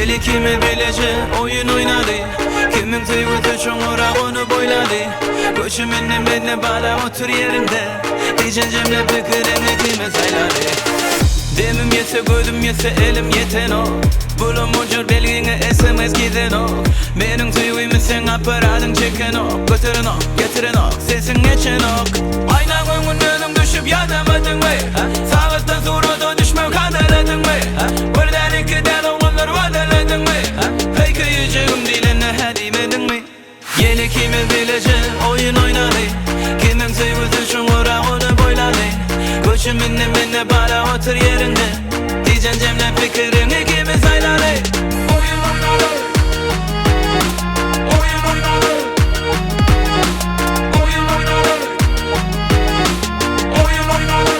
Gel kimi bilece oyun oynadı. Kimin tüyüdü çoğura onu boyladı. Koşumunun benimle bağla otur yerinde. Diyeceksin cemle fikrini kime sayladı. Demim yetse gözüm yetse elim yeten o. Bulum ucur belgine SMS giden o. Benim tüyümü sen aparadın çeken o. Götürün o, getirin o, sesin geçen o. Ayna koyun önüm düşüp yatamadın mı? Sağlıktan sonra da düşme kadaladın mı? Buradan ikiden oğullar vadaladın mı? Hey kıyıcığım diline hedimedin mi? Yeni kimi bilece oyun oynadı. Kimin tüyüdü çoğura onu boyladı. Koşumunun benimle bağla otur yerinde. Diyeceksin cemle fikrini kimi sayladı. Oyun oynadı. Oyun oynadı. Oyun oynadı. Oyun oynadı.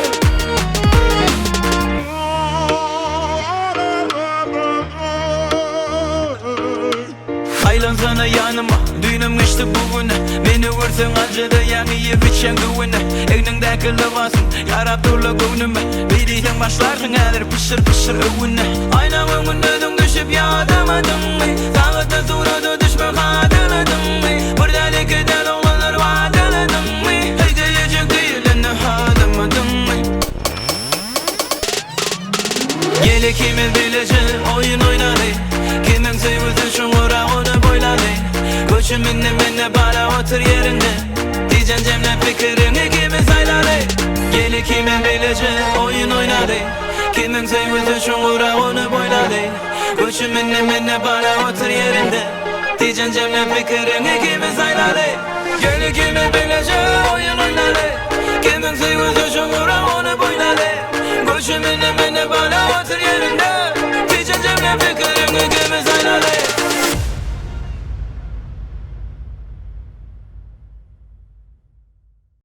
Aylan sana yanıma düğünüm geçti bugüne. Beni vursun acıdı yani yiyip içen güvene. Egnindeki lavasın yarab dolu gönlüme. Biriyken başlarsın eğer pışır pışır övüne. Aynamın önünden düşüp yağdamadın mı? Sağlıkta sonra düşme kadaladın mı? Buradan ikiden oğlanlar vadaladın mı? Hey diyecek değilini hadamadın mı? Gel kimi bilece oyun oynadı. Kimin tüyüdü çoğura onu boyladı. Koşumunun benimle bağla otur yerinde. Diyeceksin cemle fikrini kimi sayladı. Gel kimi bilece oyun oynadı. Kimin tüyüdü çoğura onu boyladı. Koşumunun benimle bağla otur yerinde. Diyeceksin cemle fikrini kimi sayladı.